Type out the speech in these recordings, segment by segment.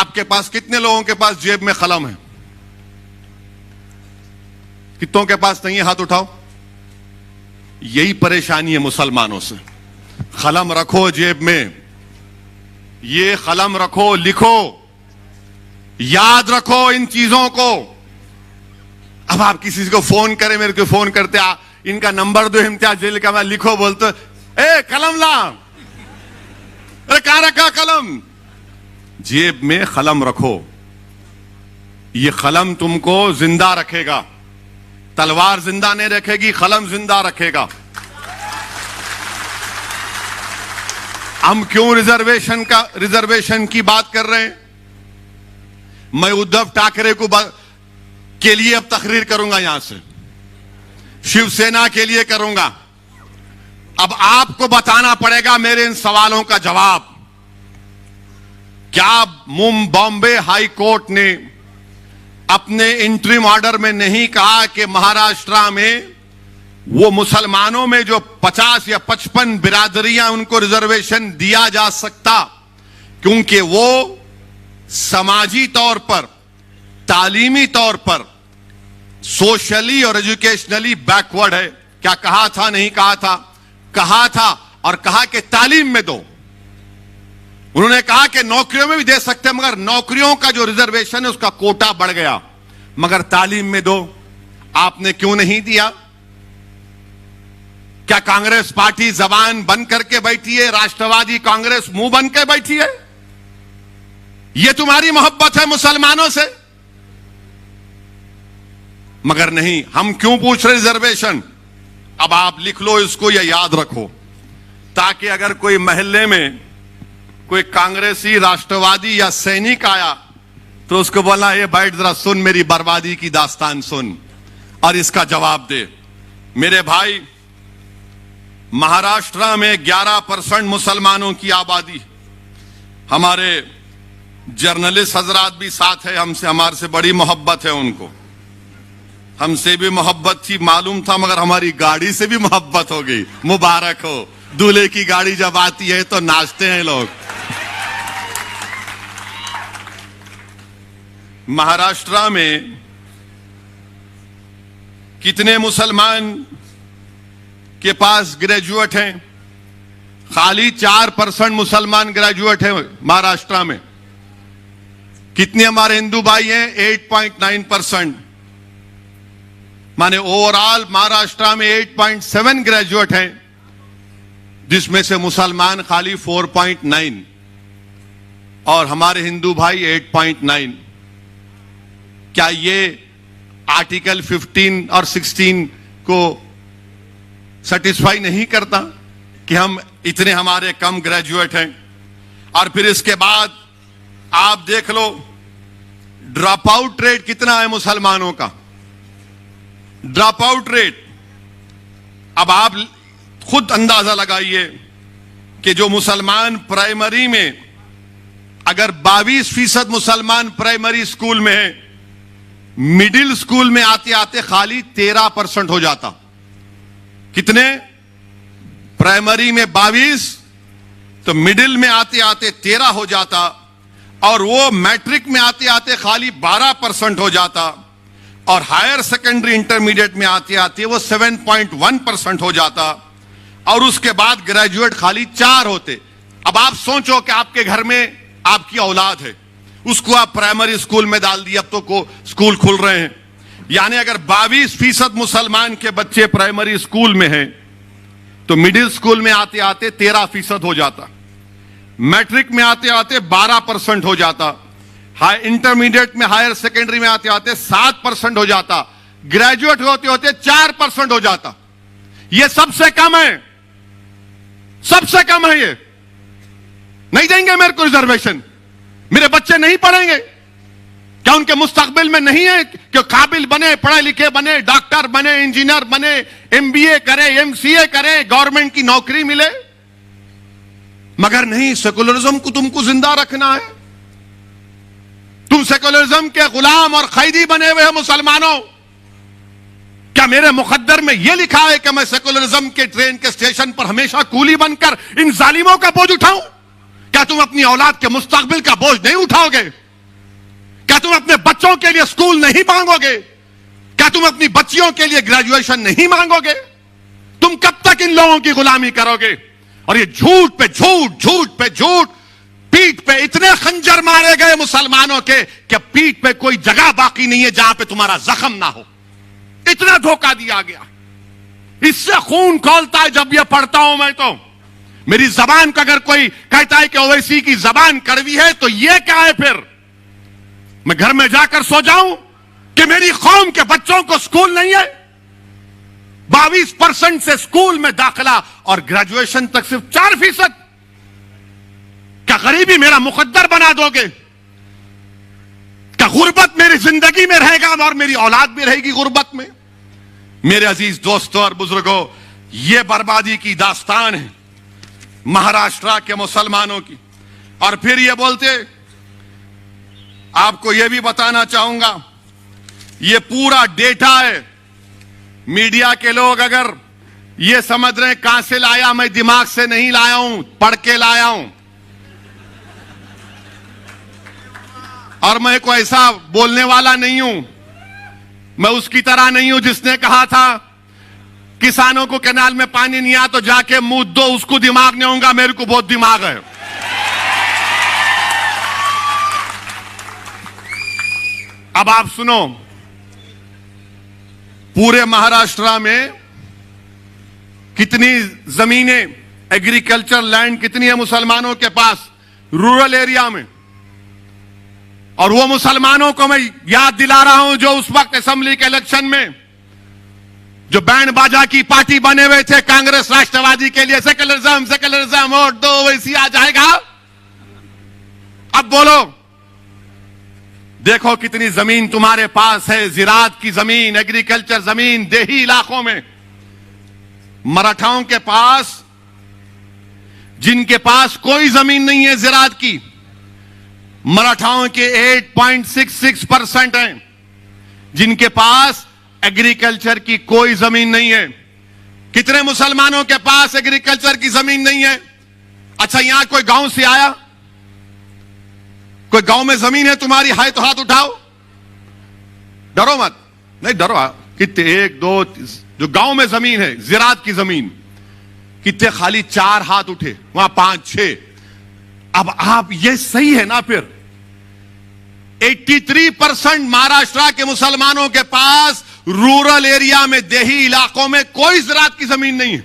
आपके पास कितने लोगों के पास जेब में कलम है? कितनों के पास नहीं है? हाथ उठाओ। यही परेशानी है मुसलमानों से। कलम रखो जेब में, ये कलम रखो, लिखो, याद रखो इन चीजों को। अब आप किसी को फोन करें, मेरे को फोन करते इनका नंबर दो इम्तियाज जलील का, मैं लिखो बोलते ए कलम ला, अरे कहां रखा कलम? जेब में कलम रखो, ये कलम तुमको जिंदा रखेगा। तलवार जिंदा नहीं रखेगी, कलम जिंदा रखेगा। हम क्यों रिजर्वेशन की बात कर रहे हैं? मैं उद्धव ठाकरे के लिए अब तकरीर करूंगा, यहां से शिवसेना के लिए करूंगा। अब आपको बताना पड़ेगा मेरे इन सवालों का जवाब। क्या बॉम्बे हाई कोर्ट ने अपने इंटरिम ऑर्डर में नहीं कहा कि महाराष्ट्र में वो मुसलमानों में जो 50 या 55 बिरादरियां उनको रिजर्वेशन दिया जा सकता, क्योंकि वो समाजी तौर पर, तालीमी तौर पर, सोशली और एजुकेशनली बैकवर्ड है? क्या कहा था? नहीं कहा था? कहा था, और कहा कि तालीम में दो। उन्होंने कहा कि नौकरियों में भी दे सकते हैं, मगर नौकरियों का जो रिजर्वेशन है उसका कोटा बढ़ गया, मगर तालीम में दो। आपने क्यों नहीं दिया? क्या कांग्रेस पार्टी जबान बंद करके बैठी है? राष्ट्रवादी कांग्रेस मुंह बंद के बैठी है? यह तुम्हारी मोहब्बत है मुसलमानों से? मगर नहीं। हम क्यों पूछ रहे रिजर्वेशन? अब आप लिख लो इसको या याद रखो, ताकि अगर कोई महल्ले में कोई कांग्रेसी, राष्ट्रवादी या सैनिक आया तो उसको बोला ये बैठ जरा सुन, मेरी बर्बादी की दास्तान सुन, और इसका जवाब दे। मेरे भाई, महाराष्ट्र में 11% मुसलमानों की आबादी। हमारे जर्नलिस्ट हजरात भी साथ है, हमसे, हमारे से बड़ी मोहब्बत है उनको। हमसे भी मोहब्बत थी, मालूम था, मगर हमारी गाड़ी से भी मोहब्बत हो गई। मुबारक हो, दूल्हे की गाड़ी जब आती है तो नाचते हैं लोग। महाराष्ट्र में कितने मुसलमान के पास ग्रेजुएट हैं? खाली 4% मुसलमान ग्रेजुएट हैं महाराष्ट्र में। कितने हमारे हिंदू भाई हैं? 8.9%। माने ओवरऑल महाराष्ट्र में 8.7 ग्रेजुएट हैं, जिसमें से मुसलमान खाली 4.9 और हमारे हिंदू भाई 8.9। क्या ये आर्टिकल 15 और 16 को सेटिस्फाई नहीं करता कि हम इतने हमारे कम ग्रेजुएट हैं? और फिर इसके बाद आप देख लो ड्रॉप आउट रेट कितना है मुसलमानों का। ड्रॉप आउट रेट, अब आप खुद अंदाजा लगाइए कि जो मुसलमान प्राइमरी में, अगर 22% मुसलमान प्राइमरी स्कूल में है, मिडिल स्कूल में आते आते खाली 13% हो जाता। कितने? प्राइमरी में 22, तो मिडिल में आते आते 13 हो जाता, और वो मैट्रिक में आते आते खाली 12% हो जाता, और हायर सेकेंडरी इंटरमीडिएट में आते आते वो 7.1% हो जाता, और उसके बाद ग्रेजुएट खाली 4 होते। अब आप सोचो कि आपके घर में आपकी औलाद है, उसको आप प्राइमरी स्कूल में डाल दिए, अब तो स्कूल खुल रहे हैं, यानी अगर 22% मुसलमान के बच्चे प्राइमरी स्कूल में हैं, तो मिडिल स्कूल में आते आते 13% हो जाता, मैट्रिक में आते आते 12% हो जाता, हाई इंटरमीडिएट में, हायर सेकेंडरी में आते आते 7% हो जाता, ग्रेजुएट होते होते 4% हो जाता। यह सबसे कम है, सबसे कम है। ये नहीं देंगे मेरे को रिजर्वेशन, मेरे बच्चे नहीं पढ़ेंगे? क्या उनके मुस्तकबिल में नहीं है कि काबिल बने, पढ़े लिखे बने, डॉक्टर बने, इंजीनियर बने, MBA करे, MCA करे, गवर्नमेंट की नौकरी मिले? मगर नहीं, सेकुलरिज्म को तुमको जिंदा रखना है। तुम सेकुलरिज्म के गुलाम और कैदी बने हुए हो मुसलमानों। क्या मेरे मुकद्दर में यह लिखा है कि मैं सेकुलरिज्म के ट्रेन के स्टेशन पर हमेशा कूली बनकर इन जालिमों का बोझ उठाऊं? क्या तुम अपनी औलाद के मुस्तकबिल का बोझ नहीं उठाओगे? तुम अपने बच्चों के लिए स्कूल नहीं मांगोगे? क्या तुम अपनी बच्चियों के लिए ग्रेजुएशन नहीं मांगोगे? तुम कब तक इन लोगों की गुलामी करोगे? और ये झूठ पे झूठ, झूठ पे झूठ, पीठ पे इतने खंजर मारे गए मुसलमानों के कि पीठ पे कोई जगह बाकी नहीं है जहां पे तुम्हारा जख्म ना हो। इतना धोखा दिया गया। इससे खून खौलता है जब यह पढ़ता हूं मैं। तो मेरी जबान का अगर कोई कहता है कि ओवैसी की जबान कड़वी है तो यह क्या है? फिर मैं घर में जाकर सो जाऊं कि मेरी कौम के बच्चों को स्कूल नहीं है? 22% से स्कूल में दाखिला और ग्रेजुएशन तक सिर्फ 4%। क्या गरीबी मेरा मुकद्दर बना दोगे? क्या गुर्बत मेरी जिंदगी में रहेगा और मेरी औलाद भी रहेगी गुर्बत में? मेरे अजीज दोस्तों और बुजुर्गों, यह बर्बादी की दास्तान है महाराष्ट्र के मुसलमानों की। और फिर ये बोलते, आपको यह भी बताना चाहूंगा, यह पूरा डेटा है। मीडिया के लोग अगर यह समझ रहे हैं कहां से लाया, मैं दिमाग से नहीं लाया हूं, पढ़ के लाया हूं। और मैं कोई ऐसा बोलने वाला नहीं हूं, मैं उसकी तरह नहीं हूं जिसने कहा था किसानों को कैनाल में पानी नहीं आया तो जाके मुंह दो, उसको दिमाग नहीं होगा, मेरे को बहुत दिमाग है। अब आप सुनो, पूरे महाराष्ट्र में कितनी जमीनें, एग्रीकल्चर लैंड कितनी है मुसलमानों के पास रूरल एरिया में। और वो मुसलमानों को मैं याद दिला रहा हूं जो उस वक्त असेंबली के इलेक्शन में जो बैंड बाजा की पार्टी बने हुए थे कांग्रेस राष्ट्रवादी के लिए, सेक्युलरिज्म सेक्युलरिज्म, वोट दो वैसी आ जाएगा। अब बोलो, देखो कितनी जमीन तुम्हारे पास है, जिरात की जमीन, एग्रीकल्चर जमीन, देही इलाकों में। मराठाओं के पास, जिनके पास कोई जमीन नहीं है जिरात की, मराठाओं के 8.66% हैं जिनके पास एग्रीकल्चर की कोई जमीन नहीं है। कितने मुसलमानों के पास एग्रीकल्चर की जमीन नहीं है? अच्छा, यहां कोई गांव से आया? कोई गांव में जमीन है तुम्हारी, है तो हाथ उठाओ। डरो मत, नहीं डरो। कितने, 1 2 जो गांव में जमीन है, जिरात की जमीन, कितने? खाली 4 हाथ उठे, वहां 5 6। अब आप, ये सही है ना? फिर 83% महाराष्ट्र के मुसलमानों के पास रूरल एरिया में, देही इलाकों में कोई ज़राअत की जमीन नहीं है,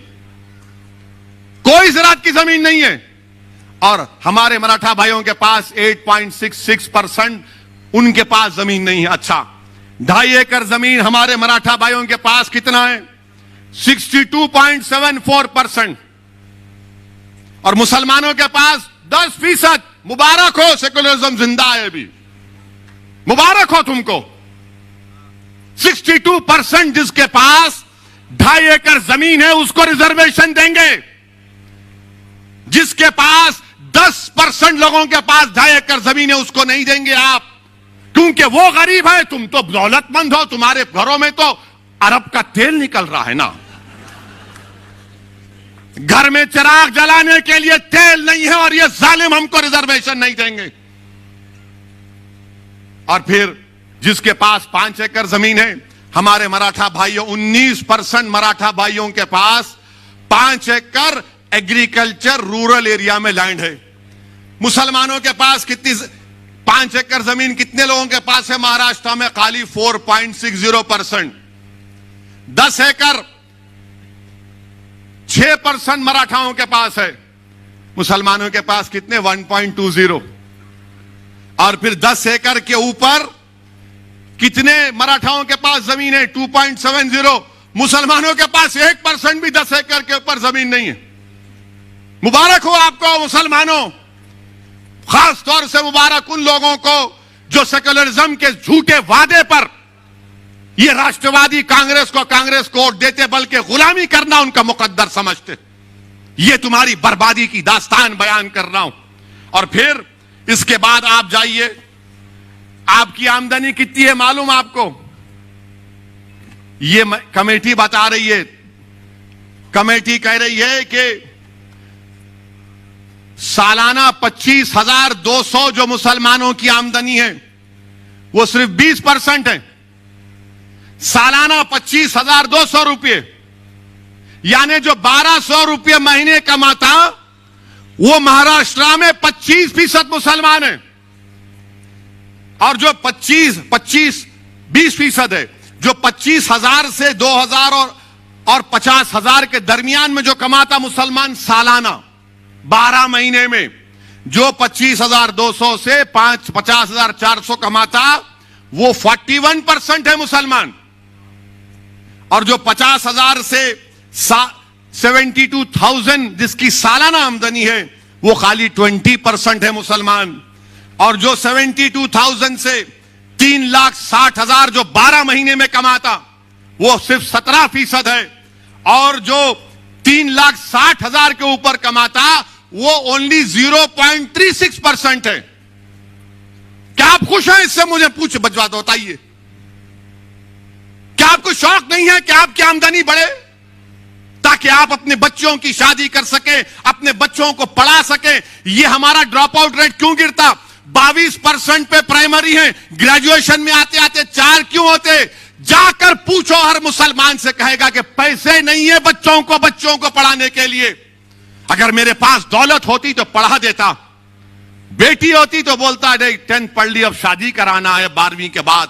कोई ज़राअत की जमीन नहीं है। और हमारे मराठा भाइयों के पास 8.66% उनके पास जमीन नहीं है। अच्छा, 2.5 एकड़ जमीन हमारे मराठा भाइयों के पास कितना है? 62.74%। और मुसलमानों के पास 10%। मुबारक हो, सेकुलरिज्म जिंदा है अभी, मुबारक हो तुमको। 62% जिसके पास 2.5 एकड़ जमीन है उसको रिजर्वेशन देंगे। जिसके पास 10% लोगों के पास 2.5 एकड़ जमीन है उसको नहीं देंगे आप, क्योंकि वो गरीब है, तुम तो दौलतमंद हो, तुम्हारे घरों में तो अरब का तेल निकल रहा है ना। घर में चिराग जलाने के लिए तेल नहीं है और ये जालिम हमको रिजर्वेशन नहीं देंगे। और फिर जिसके पास 5 एकड़ जमीन है, हमारे मराठा भाइयों, 19% मराठा भाइयों के पास 5 एकड़ एग्रीकल्चर रूरल एरिया में लैंड है। मुसलमानों के पास कितनी? 5 एकड़ जमीन कितने लोगों के पास है महाराष्ट्र में? खाली 4.60%। 10 एकड़ 6% मराठाओं के पास है। मुसलमानों के पास कितने? 1.20। और फिर 10 एकड़ के ऊपर कितने मराठाओं के पास जमीन है? 2.70। मुसलमानों के पास 1% भी 10 एकड़ के ऊपर जमीन नहीं है। मुबारक हो आपको मुसलमानों, खास तौर से मुबारक उन लोगों को जो सेक्युलरिज्म के झूठे वादे पर ये राष्ट्रवादी कांग्रेस को वोट देते, बल्कि गुलामी करना उनका मुकद्दर समझते। ये तुम्हारी बर्बादी की दास्तान बयान कर रहा हूं। और फिर इसके बाद आप जाइए, आपकी आमदनी कितनी है मालूम आपको? ये कमेटी बता रही है, कमेटी कह रही है कि सालाना 25,200 जो मुसलमानों की आमदनी है वो सिर्फ 20% है। सालाना 25,200 रुपये, यानी जो 1,200 रुपये महीने कमाता वो महाराष्ट्र में 25% मुसलमान है। और जो 20% है, जो 25,000 से 2,000 और 50,000 के दरमियान में जो कमाता मुसलमान सालाना 12 महीने में, जो 25,200 से 50,400 कमाता वो 41% है मुसलमान। और जो 50,000 से 72,000 जिसकी सालाना आमदनी है वो खाली 20% है मुसलमान। और जो 72,000 से 3,60,000 जो 12 महीने में कमाता वो सिर्फ 17% है। और जो 3,60,000 के ऊपर कमाता वो ओनली 0.36% है। क्या आप खुश हैं इससे? मुझे पूछ बजवा दो, बताइए। क्या आपको शौक नहीं है कि आपकी आमदनी बढ़े ताकि आप अपने बच्चों की शादी कर सके, अपने बच्चों को पढ़ा सके? ये हमारा ड्रॉप आउट रेट क्यों गिरता? 22% पे प्राइमरी है, ग्रेजुएशन में आते आते 4 क्यों होते? जाकर पूछो, हर मुसलमान से कहेगा कि पैसे नहीं है बच्चों को पढ़ाने के लिए। अगर मेरे पास दौलत होती तो पढ़ा देता, बेटी होती तो बोलता है 10th पढ़ ली, अब शादी कराना है 12वीं के बाद।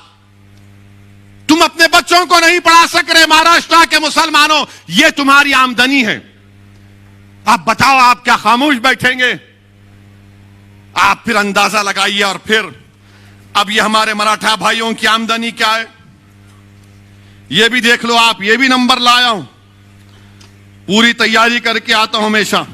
तुम अपने बच्चों को नहीं पढ़ा सक रहे महाराष्ट्र के मुसलमानों, यह तुम्हारी आमदनी है। आप बताओ, आप क्या खामोश बैठेंगे? आप फिर अंदाजा लगाइए। और फिर अब ये हमारे मराठा भाइयों की आमदनी क्या है ये भी देख लो आप। ये भी नंबर लाया हूं, पूरी तैयारी करके आता हूं हमेशा।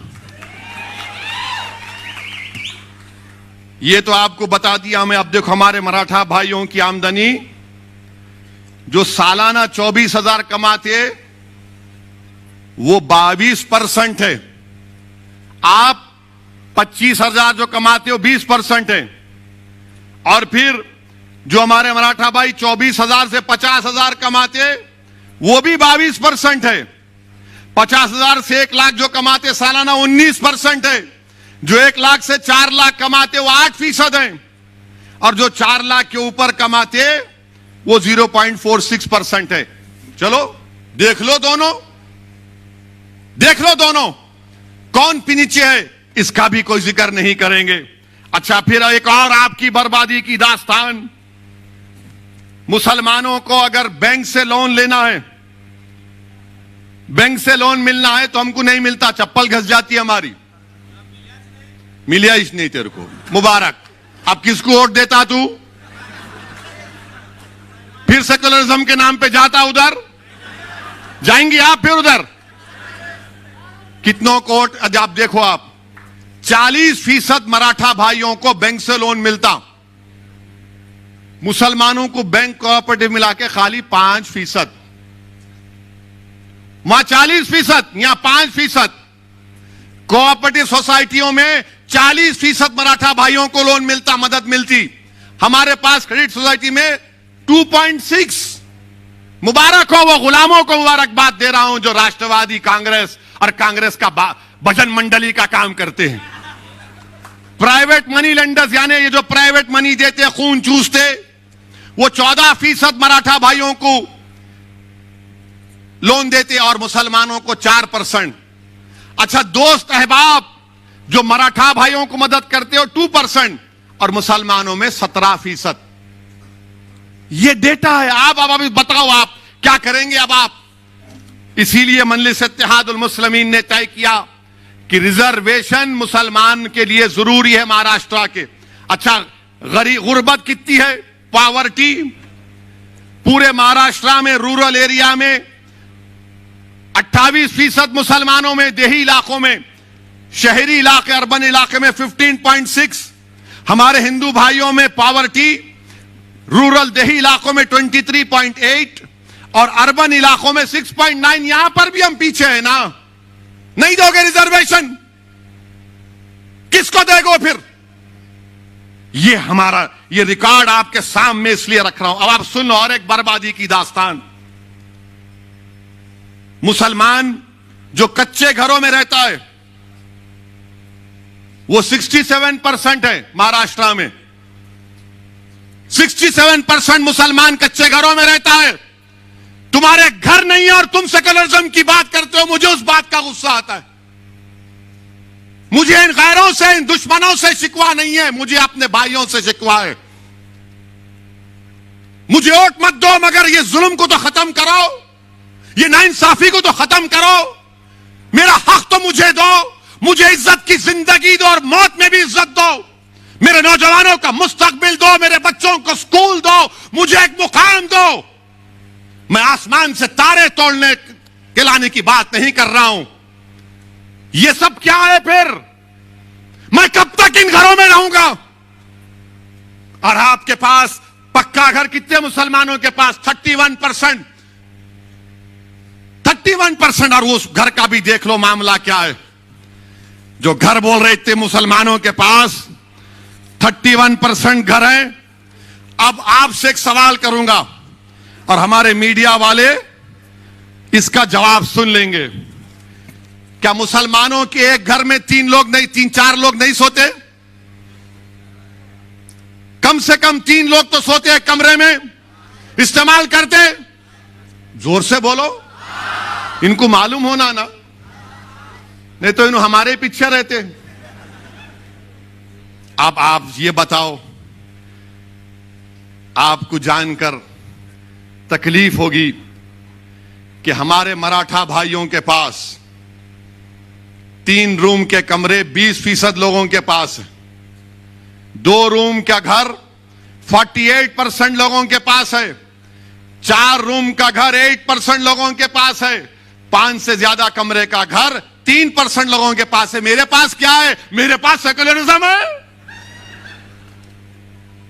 ये तो आपको बता दिया मैं। अब देखो हमारे मराठा भाइयों की आमदनी जो सालाना 24,000 कमाते वो 22% है। आप 25,000 जो कमाते हो 20% है। और फिर जो हमारे मराठा भाई 24,000 से 50,000 कमाते वो भी 22% है। 50,000 से 1 लाख जो कमाते सालाना 19% है। जो 1 लाख से 4 लाख कमाते वो 8% है। और जो 4 लाख के ऊपर कमाते वो 0.46% है। चलो देख लो दोनों कौन पीछे है, इसका भी कोई जिक्र नहीं करेंगे। अच्छा, फिर एक और आपकी बर्बादी की दास्तान। मुसलमानों को अगर बैंक से लोन लेना है, बैंक से लोन मिलना है तो हमको नहीं मिलता, चप्पल घस जाती है हमारी। मिलिया ही नहीं तेरे को, मुबारक। अब किसको वोट देता तू? फिर सेकुलरिज्म के नाम पे जाता उधर? जाएंगे आप फिर उधर? कितनों को वोट? आप देखो, आप 40% मराठा भाइयों को बैंक से लोन मिलता, मुसलमानों को बैंक कोऑपरेटिव मिला के खाली 5%। वहां 40%, यहां 5%। कोऑपरेटिव सोसाइटियों में 40% मराठा भाइयों को लोन मिलता, मदद मिलती। हमारे पास क्रेडिट सोसाइटी में 2.6। मुबारक हो वो गुलामों को, मुबारकबाद दे रहा हूं जो राष्ट्रवादी कांग्रेस और कांग्रेस का भजन मंडली का काम करते हैं। प्राइवेट मनी लेंडर्स, यानी ये जो प्राइवेट मनी देते, खून चूसते, वो 14% मराठा भाइयों को लोन देते और मुसलमानों को 4%। अच्छा, दोस्त अहबाब जो मराठा भाइयों को मदद करते हो 2% और मुसलमानों में 17%। ये डेटा है। आप अब अभी बताओ आप क्या करेंगे? अब आप, इसीलिए मजलिस इत्तेहादुल मुस्लिमीन ने तय किया कि रिजर्वेशन मुसलमान के लिए जरूरी है महाराष्ट्र के। अच्छा, गुर्बत कितनी है? पॉवर्टी पूरे महाराष्ट्र में रूरल एरिया में 28% मुसलमानों में, देही इलाकों में, शहरी इलाके अर्बन इलाके में 15.6। हमारे हिंदू भाइयों में पॉवर्टी रूरल देही इलाकों में 23.8 और अर्बन इलाकों में 6.9। यहां पर भी हम पीछे हैं ना। नहीं दोगे रिजर्वेशन, किसको देगो फिर? ये हमारा ये रिकॉर्ड आपके सामने इसलिए रख रहा हूं। अब आप सुन लो और एक बर्बादी की दास्तान। मुसलमान जो कच्चे घरों में रहता है वो 67% है महाराष्ट्र में। 67% मुसलमान कच्चे घरों में रहता है। तुम्हारे घर नहीं है और तुम सेकुलरिज्म की बात करते हो। मुझे उस बात का गुस्सा आता है। मुझे इन गैरों से, इन दुश्मनों से शिकवा नहीं है, मुझे अपने भाइयों से शिकवा है। मुझे वोट मत दो, मगर ये जुल्म को तो खत्म करो, ये नाइंसाफी को तो खत्म करो। मेरा हक तो मुझे दो, मुझे इज्जत की जिंदगी दो और मौत में भी इज्जत दो। मेरे नौजवानों का मुस्तकबिल दो, मेरे बच्चों को स्कूल दो, मुझे एक मुकाम दो। मैं आसमान से तारे तोड़ने के लाने की बात नहीं कर रहा हूं। ये सब क्या है फिर? मैं कब तक इन घरों में रहूंगा? और आपके पास पक्का घर कितने मुसलमानों के पास? 31%। 31%। और उस घर का भी देख लो मामला क्या है। जो घर बोल रहे थे मुसलमानों के पास 31% घर है। अब आपसे एक सवाल करूंगा और हमारे मीडिया वाले इसका जवाब सुन लेंगे। क्या मुसलमानों के एक घर में 3 लोग नहीं, 3-4 लोग नहीं सोते? कम से कम 3 लोग तो सोते हैं कमरे में, इस्तेमाल करते। जोर से बोलो, इनको मालूम होना ना, नहीं तो इन्हों हमारे पीछे रहते। अब आप ये बताओ, आपको जानकर तकलीफ होगी कि हमारे मराठा भाइयों के पास 3 रूम के कमरे 20% लोगों के पास है। 2 रूम का घर 48% लोगों के पास है। 4 रूम का घर 8% लोगों के पास है। 5 से ज्यादा कमरे का घर 3% लोगों के पास है। मेरे पास क्या है? मेरे पास सेकुलरिज्म है,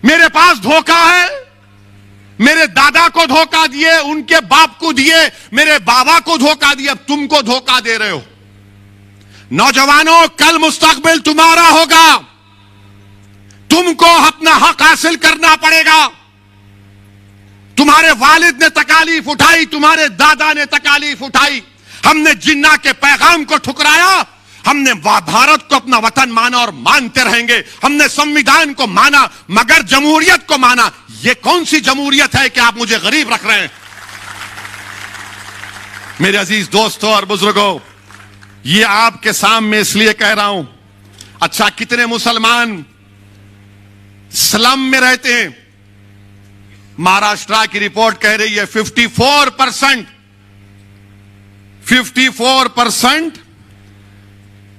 मेरे पास धोखा है। मेरे दादा को धोखा दिए, उनके बाप को दिए, मेरे बाबा को धोखा दिया, अब तुमको धोखा दे रहे हो। नौजवानों, कल मुस्तकबिल तुम्हारा होगा, तुमको अपना हक हासिल करना पड़ेगा। तुम्हारे वालिद ने तकालीफ उठाई, तुम्हारे दादा ने तकालीफ उठाई। हमने जिन्ना के पैगाम को ठुकराया, हमने भारत को अपना वतन माना और मानते रहेंगे। हमने संविधान को माना मगर जमहूरियत को माना। यह कौन सी जमहूरियत है कि आप मुझे गरीब रख रहे हैं? मेरे अजीज दोस्तों और बुजुर्गों, ये आपके सामने इसलिए कह रहा हूं। अच्छा, कितने मुसलमान स्लम में रहते हैं? महाराष्ट्र की रिपोर्ट कह रही है 54%। 54%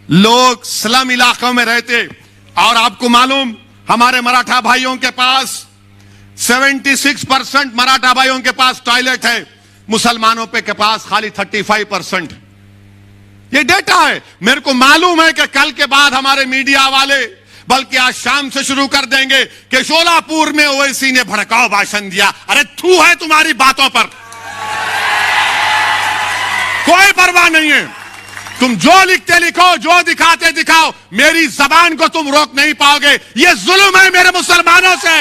लोग स्लम इलाकों में रहते। और आपको मालूम, हमारे मराठा भाइयों के पास 76% मराठा भाइयों के पास टॉयलेट है, मुसलमानों पे के पास खाली 35%। ये डेटा है। मेरे को मालूम है कि कल के बाद हमारे मीडिया वाले, बल्कि आज शाम से शुरू कर देंगे कि शोलापुर में ओवैसी ने भड़काऊ भाषण दिया। अरे थू है तुम्हारी बातों पर, कोई परवाह नहीं है। तुम जो लिखते लिखो, जो दिखाते दिखाओ, मेरी जबान को तुम रोक नहीं पाओगे। यह जुल्म है मेरे मुसलमानों से,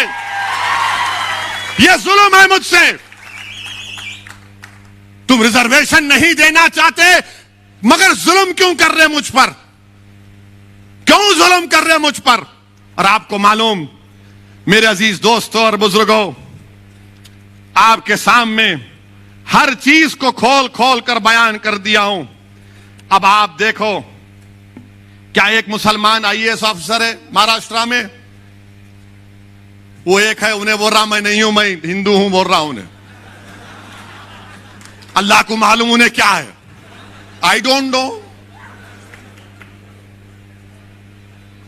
यह जुल्म है मुझसे। तुम रिजर्वेशन नहीं देना चाहते, मगर जुल्म क्यों कर रहे मुझ पर? क्यों जुल्म कर रहे मुझ पर? और आपको मालूम, मेरे अजीज दोस्तों और बुजुर्गों, आपके सामने हर चीज को खोल खोल कर बयान कर दिया हूं। अब आप देखो, क्या एक मुसलमान आईएएस ऑफिसर है महाराष्ट्र में? वो एक है, उन्हें बोल रहा मैं नहीं हूं, मैं हिंदू हूं बोल रहा हूं उन्हें। अल्लाह को मालूम उन्हें क्या है। I don't know.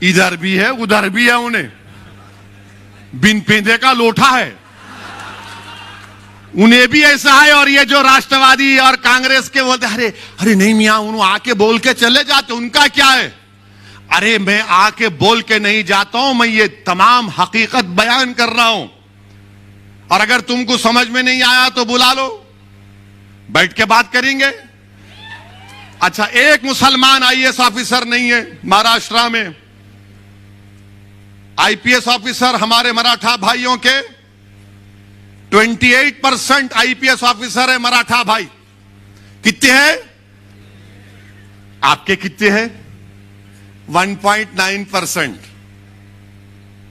इधर भी है उधर भी है, उन्हें बिन पेंदे का लोटा है, उन्हें भी ऐसा है। और ये जो राष्ट्रवादी और कांग्रेस के बोलते, अरे अरे नहीं मियां, उन्होंने आके बोल के चले जाते, उनका क्या है? अरे मैं आके बोल के नहीं जाता हूं, मैं ये तमाम हकीकत बयान कर रहा हूं। और अगर तुमको समझ में नहीं आया तो बुला लो, बैठ के बात करेंगे। अच्छा, एक मुसलमान आईएएस ऑफिसर नहीं है महाराष्ट्र में। आईपीएस ऑफिसर हमारे मराठा भाइयों के 28% आईपीएस ऑफिसर है मराठा भाई। कितने हैं? आपके कितने हैं? 1.9%।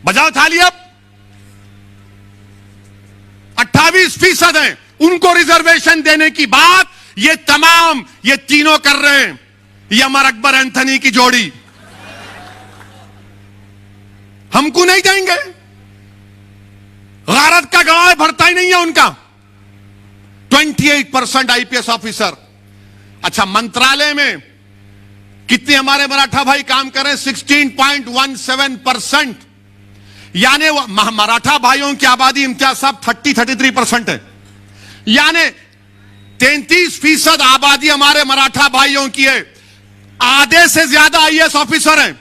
बजाओ थाली अब। 20% हैं, उनको रिजर्वेशन देने की बात ये तमाम ये तीनों कर रहे हैं। ये अमर अकबर एंथनी की जोड़ी हमको नहीं देंगे। गारत का गवाह भरता ही नहीं है उनका। 28% आईपीएस ऑफिसर। अच्छा, मंत्रालय में कितने हमारे मराठा भाई काम कर रहे हैं? 16.17%। यानी मराठा भाइयों की आबादी इम्तियाज साहब 33% है। यानी 33% आबादी हमारे मराठा भाइयों की है। आधे से ज्यादा आईएएस ऑफिसर हैं।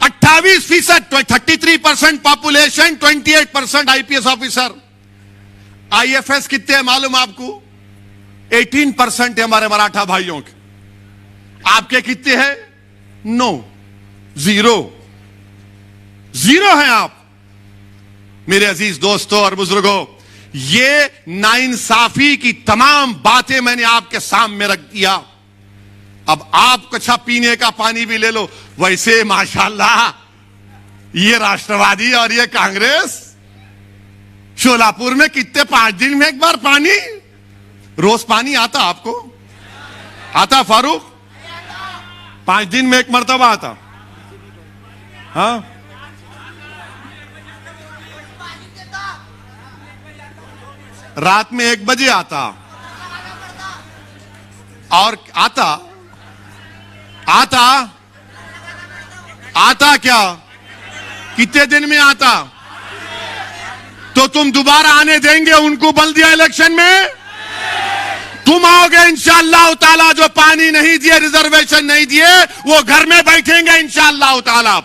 28%, 33% पॉपुलेशन, 28% आईपीएस ऑफिसर। आईएफएस कितने हैं मालूम आपको? 18% है हमारे मराठा भाइयों के। आपके कितने हैं? नो, जीरो हैं आप। मेरे अजीज दोस्तों और बुजुर्गों, ये नाइंसाफी की तमाम बातें मैंने आपके सामने रख दिया। अब आप अच्छा पीने का पानी भी ले लो। वैसे माशाल्लाह ये राष्ट्रवादी और ये कांग्रेस, शोलापुर में कितने 5 दिन में एक बार पानी, रोज पानी आता आपको? आता फारूक? 5 दिन में एक मर्तबा आता। हाँ, रात में 1 बजे आता। और आता क्या? कितने दिन में आता? तो तुम दोबारा आने देंगे उनको बल्दिया इलेक्शन में? तुम आओगे इंशाअल्लाह ताला। जो पानी नहीं दिए, रिजर्वेशन नहीं दिए, वो घर में बैठेंगे इंशाअल्लाह ताला।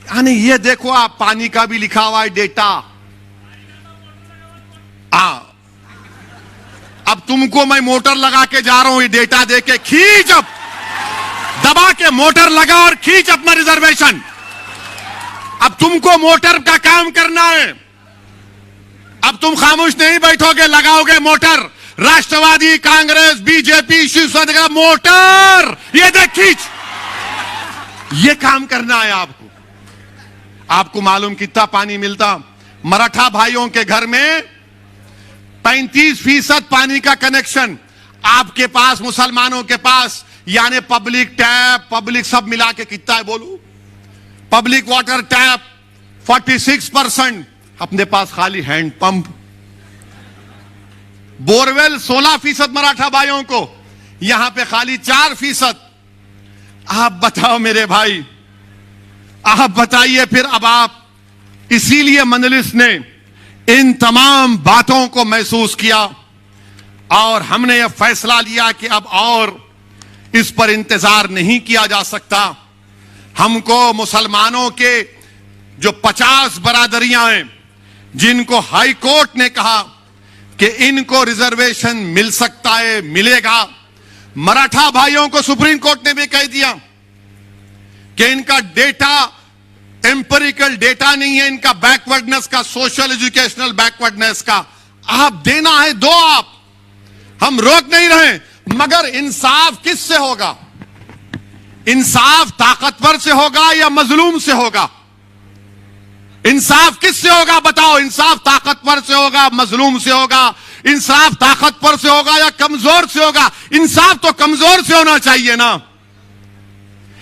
यानी ये देखो, आप पानी का भी लिखा हुआ है डेटा। अब तुमको मैं मोटर लगा के जा रहा हूं, ये डेटा दे के खींच, अब दबा के मोटर लगा और खींच अपना रिजर्वेशन। अब तुमको मोटर का काम करना है। अब तुम खामोश नहीं बैठोगे, लगाओगे मोटर। राष्ट्रवादी, कांग्रेस, बीजेपी, शिवसेना का मोटर, ये देख खींच। ये काम करना है आपको। आपको मालूम कितना पानी मिलता? मराठा भाइयों के घर में 35% पानी का कनेक्शन आपके पास, मुसलमानों के पास। यानी पब्लिक टैप, पब्लिक सब मिला के कितना है बोलू? Public water tap 46%। अपने पास खाली हैंड पंप। बोरवेल 16% मराठा भाइयों को, यहां पे खाली 4%। आप बताओ मेरे भाई, आप बताइए फिर। अब आप, इसीलिए मजलिस ने इन तमाम बातों को महसूस किया और हमने यह फैसला लिया कि अब और इस पर इंतजार नहीं किया जा सकता। हमको मुसलमानों के जो 50 बरादरियां हैं, जिनको हाई कोर्ट ने कहा कि इनको रिजर्वेशन मिल सकता है, मिलेगा। मराठा भाइयों को सुप्रीम कोर्ट ने भी कह दिया कि इनका डेटा एम्पिरिकल डेटा नहीं है, इनका बैकवर्डनेस का, सोशल एजुकेशनल बैकवर्डनेस का। आप देना है दो, आप, हम रोक नहीं रहे। मगर इंसाफ किससे होगा? इंसाफ ताकतवर से होगा या मजलूम से होगा? इंसाफ किससे होगा बताओ? इंसाफ ताकतवर से होगा, मजलूम से होगा? इंसाफ ताकतवर से होगा या कमजोर से होगा? इंसाफ तो कमजोर से होना चाहिए ना।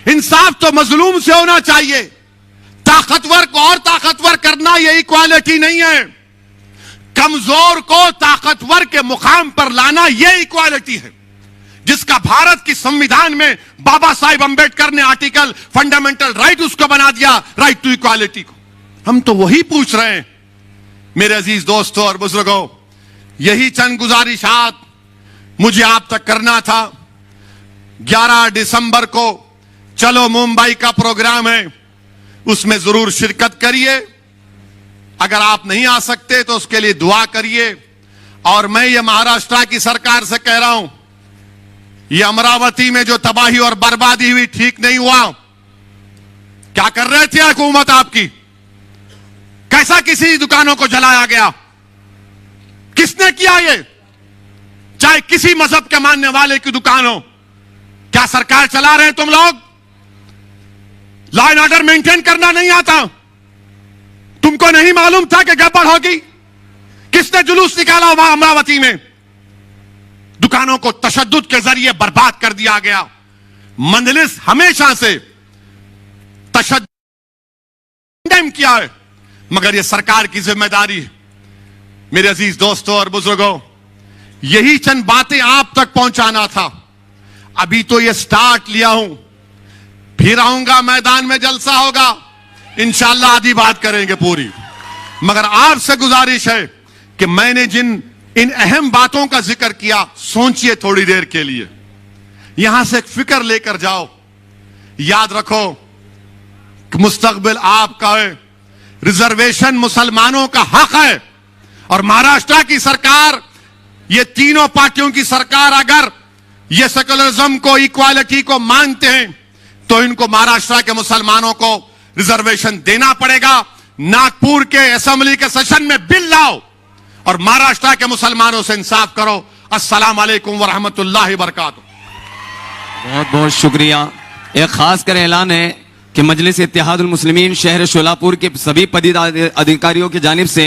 इंसाफ तो मजलूम से होना चाहिए। ताकतवर को और ताकतवर करना ये इक्वालिटी नहीं है। कमजोर को ताकतवर के मुकाम पर लाना ये इक्वालिटी है, जिसका भारत की संविधान में बाबा साहिब अंबेडकर ने आर्टिकल फंडामेंटल राइट उसको बना दिया, राइट टू इक्वालिटी को। हम तो वही पूछ रहे हैं मेरे अजीज दोस्तों और बुजुर्गों। यही चंद गुजारिशात मुझे आप तक करना था। 11 दिसंबर को चलो मुंबई का प्रोग्राम है, उसमें जरूर शिरकत करिए। अगर आप नहीं आ सकते तो उसके लिए दुआ करिए। और मैं ये महाराष्ट्र की सरकार से कह रहा हूं, ये अमरावती में जो तबाही और बर्बादी हुई, ठीक नहीं हुआ। क्या कर रहे थे हुकूमत आपकी? कैसा किसी दुकानों को जलाया गया? किसने किया ये? चाहे किसी मजहब के मानने वाले की दुकान हो। क्या सरकार चला रहे हैं तुम लोग? लॉ एंड ऑर्डर मेंटेन करना नहीं आता तुमको नहीं मालूम था कि गड़बड़ होगी? किसने जुलूस निकाला वहां अमरावती में? दुकानों को तशद्दुद के जरिए बर्बाद कर दिया गया। मंजलिस हमेशा से तशद्दुद किया है, मगर यह सरकार की जिम्मेदारी है। मेरे अजीज दोस्तों और बुजुर्गों, यही चंद बातें आप तक पहुंचाना था। अभी तो ये स्टार्ट लिया हूं, फिर आऊंगा, मैदान में जलसा होगा, इंशाअल्लाह आधी बात करेंगे पूरी। मगर आपसे गुजारिश है कि मैंने इन अहम बातों का जिक्र किया, सोचिए थोड़ी देर के लिए, यहां से एक फिक्र लेकर जाओ। याद रखो कि मुस्तकबिल आपका है, रिजर्वेशन मुसलमानों का हक है। और महाराष्ट्र की सरकार, ये तीनों पार्टियों की सरकार अगर ये सेकुलरिज्म को, इक्वालिटी को मानते हैं तो इनको महाराष्ट्र के मुसलमानों को रिजर्वेशन देना पड़ेगा। नागपुर के असेंबली के सेशन में बिल लाओ और महाराष्ट्र के मुसलमानों से इंसाफ करो। अस्सलाम वालेकुम व रहमतुल्लाहि व बरकातुहू। बहुत बहुत शुक्रिया। एक खास कर ऐलान है कि मजलिस इत्तेहादुल मुस्लिमीन शहर शोलापुर के सभी पदस्थ अधिकारियों की जानिब से